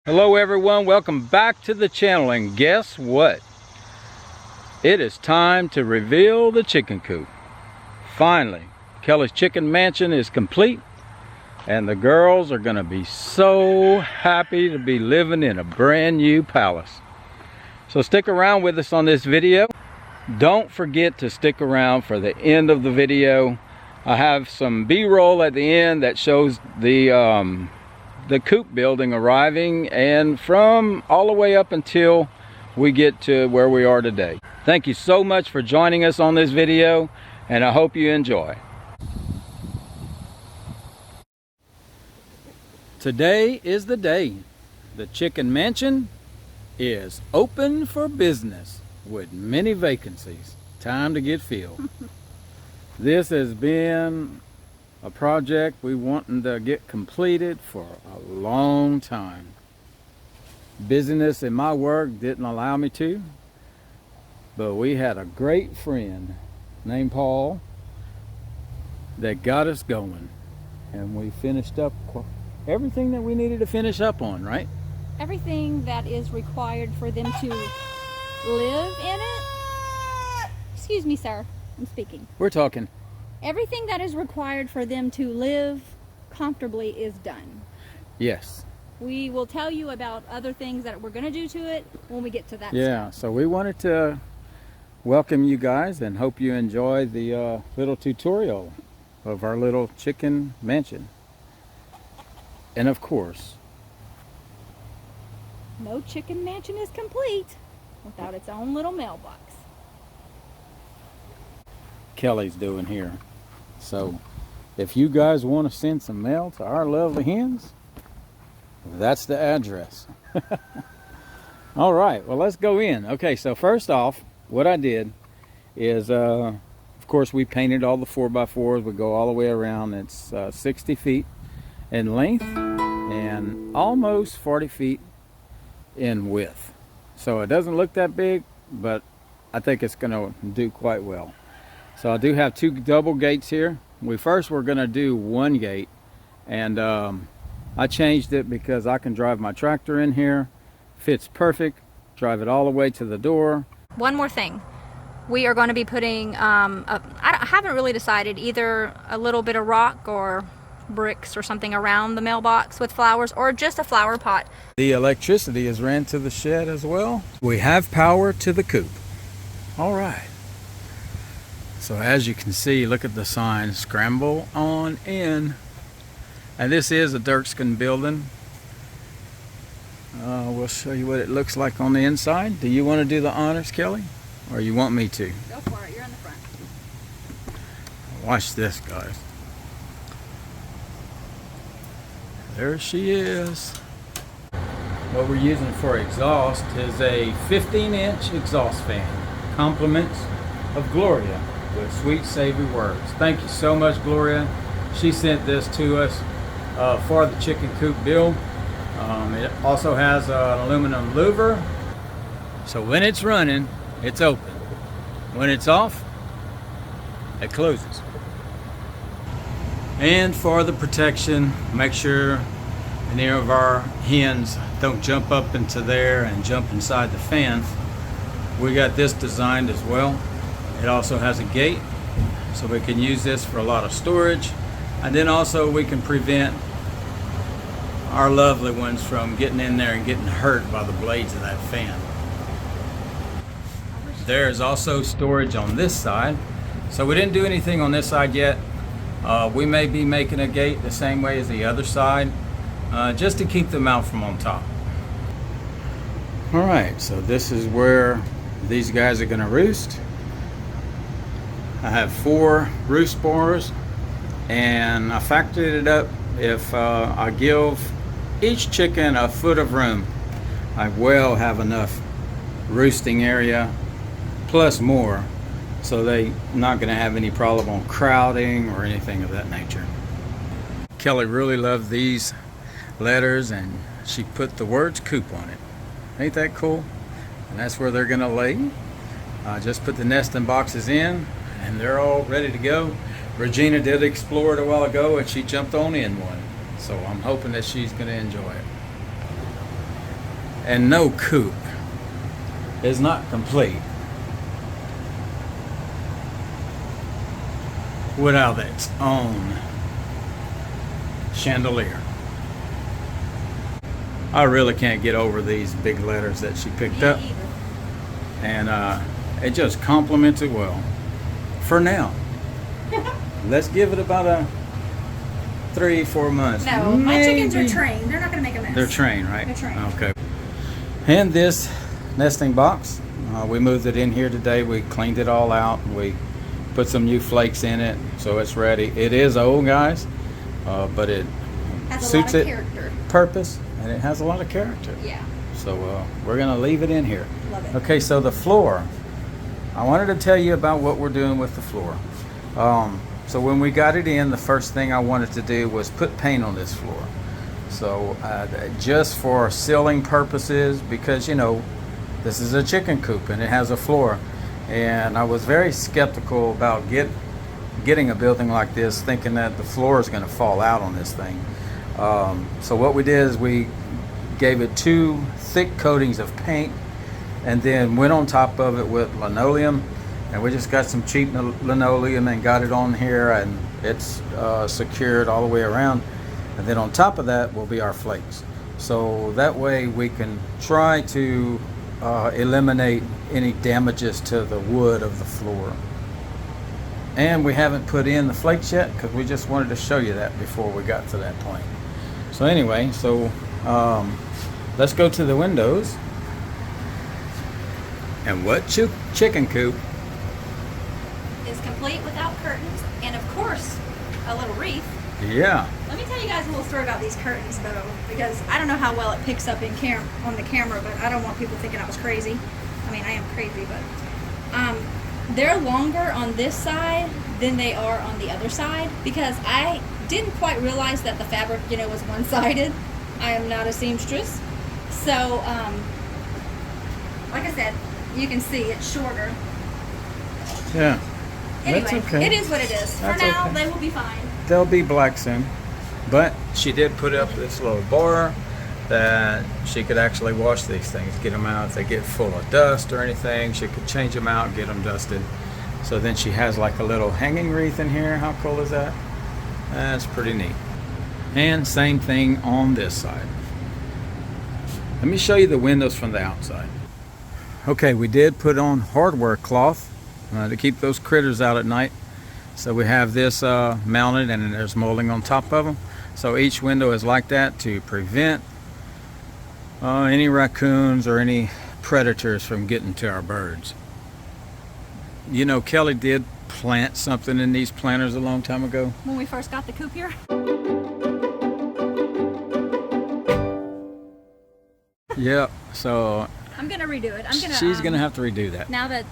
Hello everyone, welcome back to the channel, and guess what? It is time to reveal the chicken coop. Finally, Kelly's chicken mansion is complete and the girls are gonna be so happy to be living in a brand new palace. So stick around with us on this video. Don't forget to stick around for the end of the video. I have some B-roll at the end that shows the Coop building arriving, and from all the way up until we get to where we are today. Thank you so much for joining us on this video, and I hope you enjoy. Today is the day. The chicken mansion is open for business with many vacancies. Time to get filled. This has been a project we wanted to get completed for a long time. Busyness in my work didn't allow me to, but we had a great friend named Paul that got us going, and we finished up everything that we needed to finish up on, right? Everything that is required for them to live in it. Excuse me, sir, I'm speaking. We're talking. Everything that is required for them to live comfortably is done. Yes. We will tell you about other things that we're going to do to it when we get to that. Yeah, so we wanted to welcome you guys and hope you enjoy the little tutorial of our little chicken mansion. And of course, no chicken mansion is complete without its own little mailbox. Kelly's doing here. So if you guys want to send some mail to our lovely hens, that's the address. All right, well, let's go in. Okay, so first off, what I did is of course we painted all the 4x4s. We go all the way around. It's 60 feet in length and almost 40 feet in width, so it doesn't look that big, but I think it's gonna do quite well. So I do have two double gates here. We first were gonna do one gate, and I changed it because I can drive my tractor in here. Fits perfect. Drive it all the way to the door. One more thing. We are going to be putting, I haven't really decided, either a little bit of rock or bricks or something around the mailbox with flowers, or just a flower pot. The electricity is ran to the shed as well. We have power to the coop. All right. So as you can see, look at the sign, scramble on in. And this is a Dirkskin building. We'll show you what it looks like on the inside. Do you want to do the honors, Kelly? Or you want me to? Go for it, you're in the front. Watch this, guys. There she is. What we're using for exhaust is a 15-inch exhaust fan. Compliments of Gloria, with sweet, savory words. Thank you so much, Gloria. She sent this to us for the chicken coop build. It also has an aluminum louver. So when it's running, it's open. When it's off, it closes. And for the protection, make sure any of our hens don't jump up into there and jump inside the fan. We got this designed as well. It also has a gate, so we can use this for a lot of storage. And then also we can prevent our lovely ones from getting in there and getting hurt by the blades of that fan. There is also storage on this side. So we didn't do anything on this side yet. We may be making a gate the same way as the other side, just to keep them out from on top. All right, so this is where these guys are gonna roost. I have 4 roost bars, and I factored it up. If I give each chicken a foot of room, I will have enough roosting area plus more, so they're not going to have any problem on crowding or anything of that nature. Kelly really loved these letters, and she put the words Coop on it. Ain't that cool? And that's where they're going to lay. Just put the nesting boxes in, and they're all ready to go. Regina did explore it a while ago, and she jumped on in one. So I'm hoping that she's going to enjoy it. And no, Coop is not complete without its own chandelier. I really can't get over these big letters that she picked up, and it just complements it well. For now, let's give it about a 3-4 months. No, my chickens are trained. They're not going to make a mess. They're trained, right? They're trained. Okay. And this nesting box, we moved it in here today. We cleaned it all out. We put some new flakes in it, so it's ready. It is old, guys, but it suits its purpose, and it has a lot of character. Yeah. So we're going to leave it in here. Love it. Okay, so the floor. I wanted to tell you about what we're doing with the floor. So when we got it in, the first thing I wanted to do was put paint on this floor. So just for sealing purposes, because you know this is a chicken coop and it has a floor, and I was very skeptical about getting a building like this, thinking that the floor is going to fall out on this thing. So what we did is we gave it 2 thick coatings of paint, and then went on top of it with linoleum. And we just got some cheap linoleum and got it on here, and it's secured all the way around. And then on top of that will be our flakes. So that way we can try to eliminate any damages to the wood of the floor. And we haven't put in the flakes yet because we just wanted to show you that before we got to that point. So anyway, let's go to the windows. And what chicken coop is complete without curtains, and of course, a little wreath. Yeah. Let me tell you guys a little story about these curtains, though, because I don't know how well it picks up on the camera, but I don't want people thinking I was crazy. I mean, I am crazy, but they're longer on this side than they are on the other side, because I didn't quite realize that the fabric, was one-sided. I am not a seamstress, so like I said, you can see it's shorter. Yeah. Anyway, that's okay. It is what it is. For now, okay. They will be fine. They'll be black soon. But she did put up this little bar that she could actually wash these things, get them out. If they get full of dust or anything, she could change them out, get them dusted. So then she has like a little hanging wreath in here. How cool is that? That's pretty neat. And same thing on this side. Let me show you the windows from the outside. Okay, we did put on hardware cloth to keep those critters out at night. So we have this mounted, and there's molding on top of them. So each window is like that to prevent any raccoons or any predators from getting to our birds. You know, Kelly did plant something in these planters a long time ago. When we first got the coop here? Yep, so I'm gonna redo it. She's gonna have to redo that. Now that,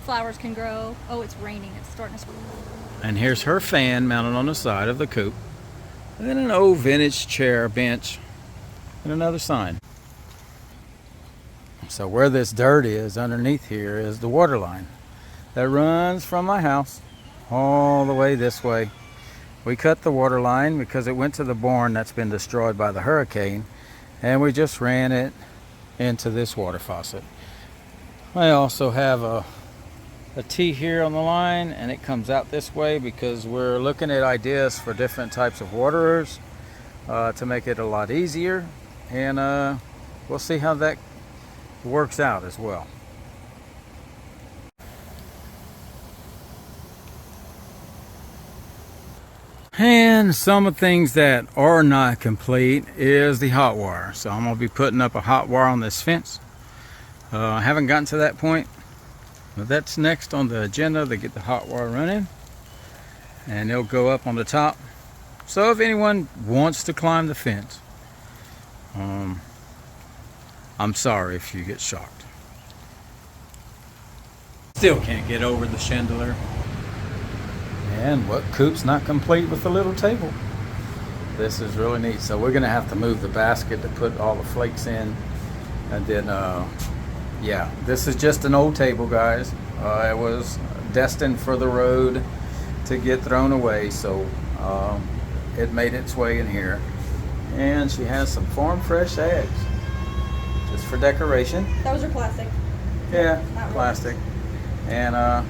flowers can grow. Oh, it's raining. It's starting to. And here's her fan mounted on the side of the coop. And then an old vintage chair, bench, and another sign. So where this dirt is underneath here is the water line that runs from my house all the way this way. We cut the water line because it went to the barn that's been destroyed by the hurricane, and we just ran it into this water faucet. I also have a T here on the line, and it comes out this way because we're looking at ideas for different types of waterers to make it a lot easier, and we'll see how that works out as well. And some of the things that are not complete is the hot wire. So I'm going to be putting up a hot wire on this fence. I haven't gotten to that point, but that's next on the agenda, to get the hot wire running, and it'll go up on the top. So if anyone wants to climb the fence, I'm sorry if you get shocked. Still can't get over the chandelier. And what coop's not complete with the little table? This is really neat. So we're gonna have to move the basket to put all the flakes in, and then yeah, this is just an old table, guys. It was destined for the road to get thrown away, so it made its way in here. And she has some farm fresh eggs. just for decoration. Those are plastic. Yeah, Not plastic. And a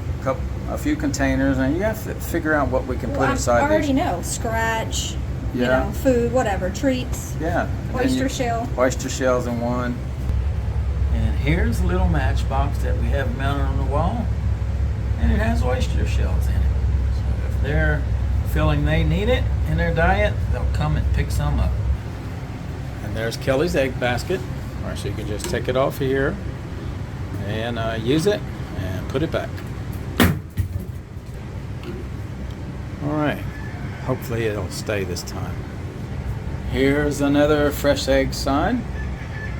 few containers, and you have to figure out what we can put inside I already these. know. Scratch, you Yeah. know, food, whatever, treats. Yeah. And then Oyster shell. Oyster shells in one. And here's a little matchbox that we have mounted on the wall, and it has oyster shells in it. So if they're feeling they need it in their diet, they'll come and pick some up. And there's Kelly's egg basket. All right, so you can just take it off here and use it and put it back. All right, hopefully it'll stay this time. Here's another fresh egg sign.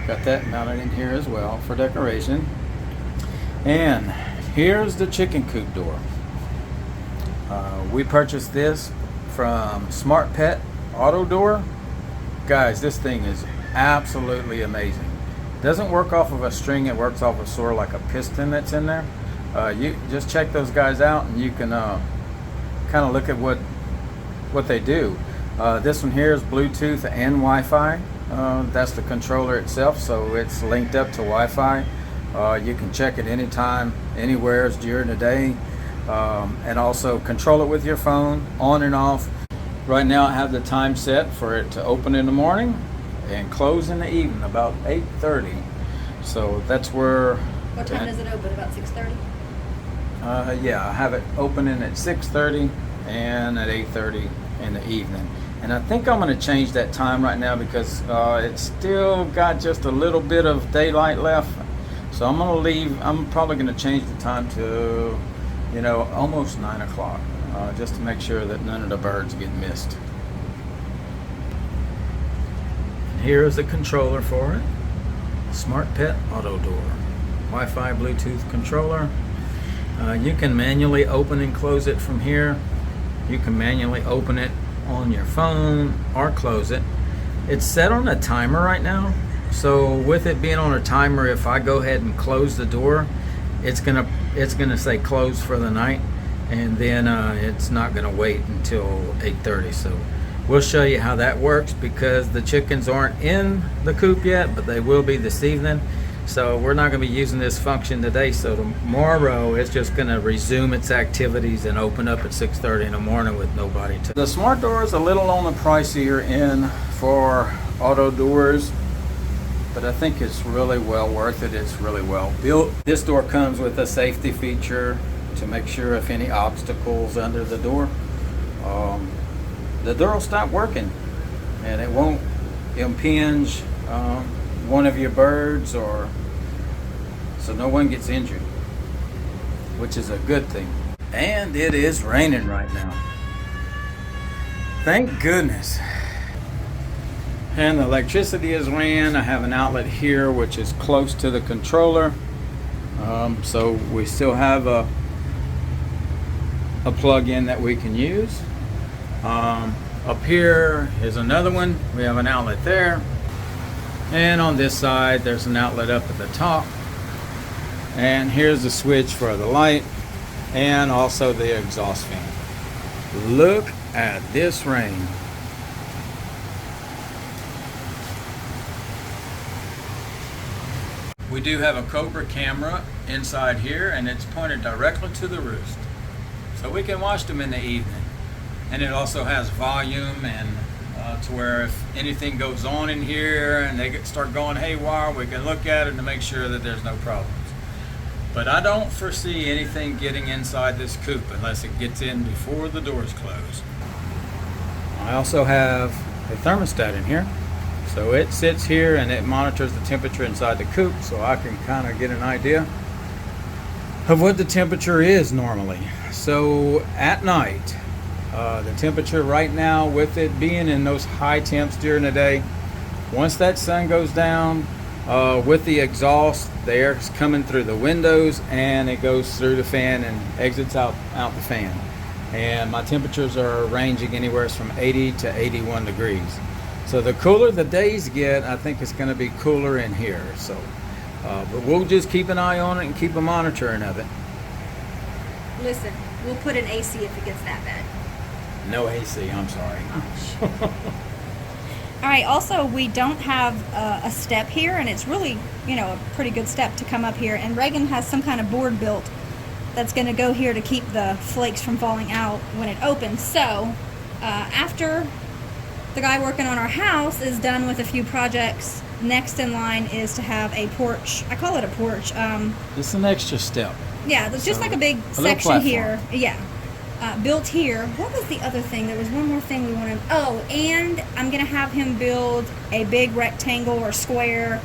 Got that mounted in here as well for decoration. And here's the chicken coop door. We purchased this from Smart Pet Auto Door. Guys, this thing is absolutely amazing. Doesn't work off of a string, it works off of sort of like a piston that's in there. You just check those guys out and you can kind of look at what they do. This one here is Bluetooth and Wi-Fi. That's the controller itself, so it's linked up to Wi-Fi. You can check it anytime, anywhere during the day, and also control it with your phone, on and off. Right now I have the time set for it to open in the morning and close in the evening, about 8:30. So that's where... What time does it open? About 6:30? Yeah, I have it opening at 6:30 and at 8:30 in the evening. And I think I'm going to change that time right now because it's still got just a little bit of daylight left. So I'm going to leave. I'm probably going to change the time to, you know, almost 9 o'clock, just to make sure that none of the birds get missed. And here's the controller for it. Smart Pet Auto Door. Wi-Fi Bluetooth controller. You can manually open and close it from here. You can manually open it on your phone or close it. It's set on a timer right now, so with it being on a timer, if I go ahead and close the door, it's gonna say close for the night, and then it's not gonna wait until 8:30. So we'll show you how that works because the chickens aren't in the coop yet, but they will be this evening. So we're not going to be using this function today, so tomorrow it's just going to resume its activities and open up at 6:30 in the morning with nobody. The smart door is a little on the pricier end for auto doors, but I think it's really well worth it. It's really well built. This door comes with a safety feature to make sure if any obstacles under the door will stop working and it won't impinge one of your birds, or so no one gets injured, which is a good thing. And it is raining right now. Thank goodness. And the electricity is ran. I have an outlet here which is close to the controller, so we still have a plug-in that we can use. Up here is another one. We have an outlet there. And on this side, there's an outlet up at the top. And here's the switch for the light and also the exhaust fan. Look at this rain. We do have a Cobra camera inside here, and it's pointed directly to the roost. So we can watch them in the evening. And it also has volume and to where if anything goes on in here and they start going haywire, we can look at it to make sure that there's no problems. But I don't foresee anything getting inside this coop unless it gets in before the doors close. I also have a thermostat in here. So it sits here and it monitors the temperature inside the coop, so I can kind of get an idea of what the temperature is normally. So at night, the temperature right now, with it being in those high temps during the day, once that sun goes down, with the exhaust, the air is coming through the windows and it goes through the fan and exits out the fan. And my temperatures are ranging anywhere from 80 to 81 degrees. So the cooler the days get, I think it's going to be cooler in here. So, but we'll just keep an eye on it and keep a monitoring of it. Listen, we'll put an AC if it gets that bad. No AC, I'm sorry. All right, also, we don't have a step here, and it's really, you know, a pretty good step to come up here. And Reagan has some kind of board built that's going to go here to keep the flakes from falling out when it opens. So, after the guy working on our house is done with a few projects, next in line is to have a porch. I call it a porch. It's an extra step. Yeah, it's just So, like a big a little section platform. here. Yeah. Built here. What was the other thing? There was one more thing we wanted. Oh, and I'm going to have him build a big rectangle or square,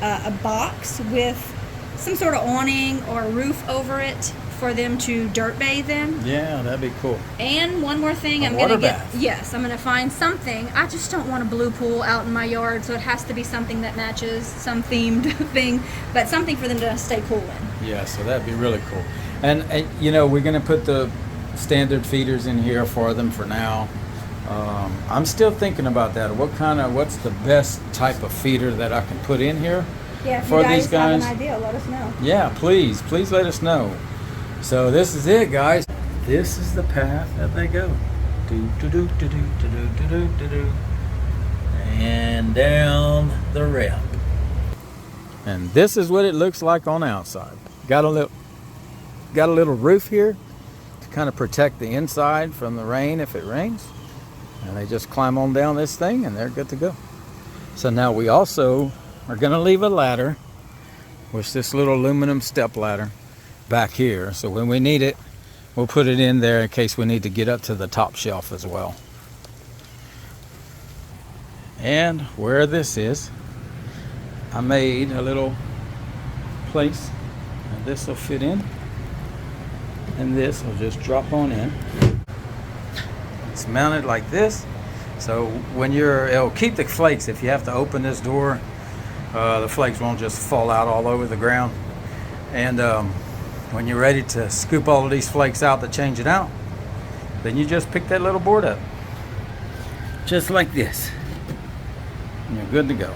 a box with some sort of awning or roof over it for them to dirt bathe in. Yeah, that'd be cool. And one more thing, A I'm going to water get, bath. yes, I'm going to find something. I just don't want a blue pool out in my yard, so it has to be something that matches some themed thing, but something for them to stay cool in. Yeah, so that'd be really cool. And you know, we're gonna put the standard feeders in here for them for now. I'm still thinking about that. What's the best type of feeder that I can put in here Yeah, if for you guys these guys? have an idea, let us know. Yeah, please let us know. So this is it, guys. This is the path that they go. Do do do do do do do do do do, and down the ramp. And this is what it looks like on the outside. Got a little roof here to kind of protect the inside from the rain if it rains. And they just climb on down this thing and they're good to go. So now we also are going to leave a ladder with this little aluminum step ladder back here. So when we need it, we'll put it in there in case we need to get up to the top shelf as well. And where this is, I made a little place. And this will fit in. And this will just drop on in. It's mounted like this. So when it'll keep the flakes. If you have to open this door, the flakes won't just fall out all over the ground. And when you're ready to scoop all of these flakes out to change it out, then you just pick that little board up. Just like this. And you're good to go.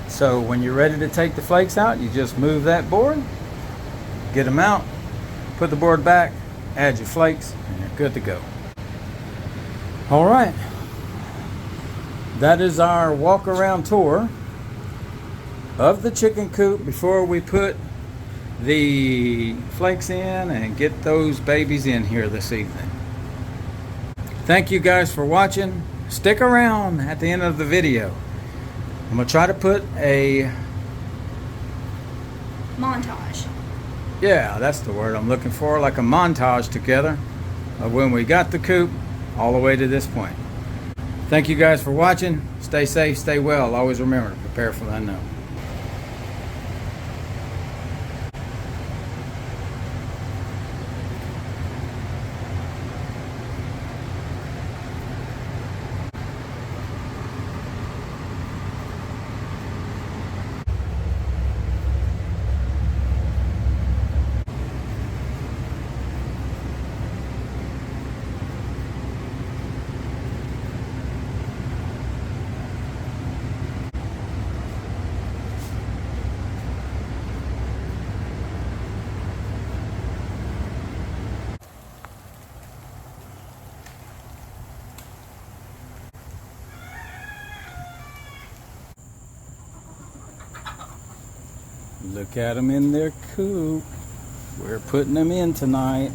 So when you're ready to take the flakes out, you just move that board, get them out, put the board back, add your flakes, and you're good to go. All right. That is our walk around tour of the chicken coop before we put the flakes in and get those babies in here this evening. Thank you guys for watching. Stick around at the end of the video. I'm going to try to put a Montage. Yeah, that's the word I'm looking for, like a montage together of when we got the coop all the way to this point. Thank you guys for watching. Stay safe, stay well. Always remember to prepare for the unknown. Look at them in their coop. We're putting them in tonight.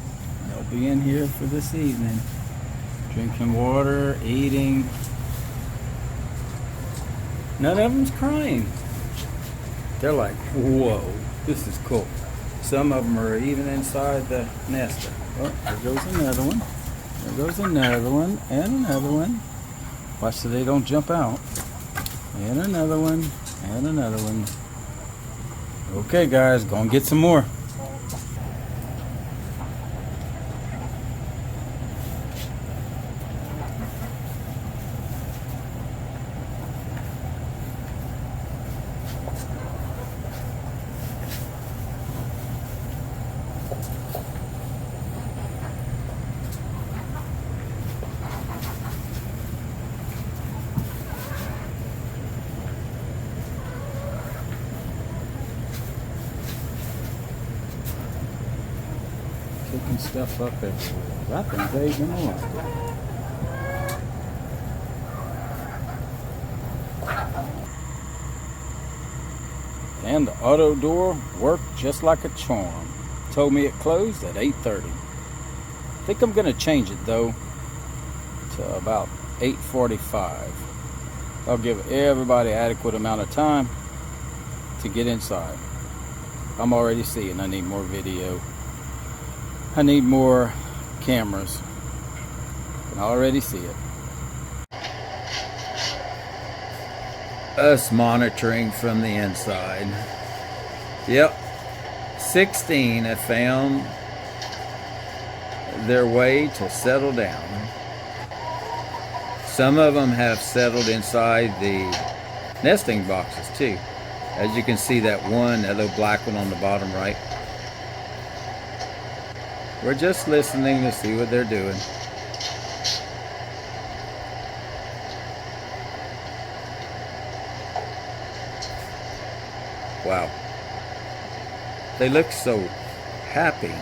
They'll be in here for this evening. Drinking water, eating. None of them's crying. They're like, whoa, this is cool. Some of them are even inside the nest. Oh, there goes another one. There goes another one, and another one. Watch so they don't jump out. And another one, and another one. Okay, guys, go and get some more. Picking stuff up everywhere. I think they're gonna like it. And the auto door worked just like a charm. Told me it closed at 8:30. I think I'm gonna change it though to about 8:45. I'll give everybody adequate amount of time to get inside. I'm already seeing I need more video. I need more cameras. I already see it. Us monitoring from the inside. Yep, 16 have found their way to settle down. Some of them have settled inside the nesting boxes too. As you can see, that little black one on the bottom right. We're just listening to see what they're doing. Wow. They look so happy.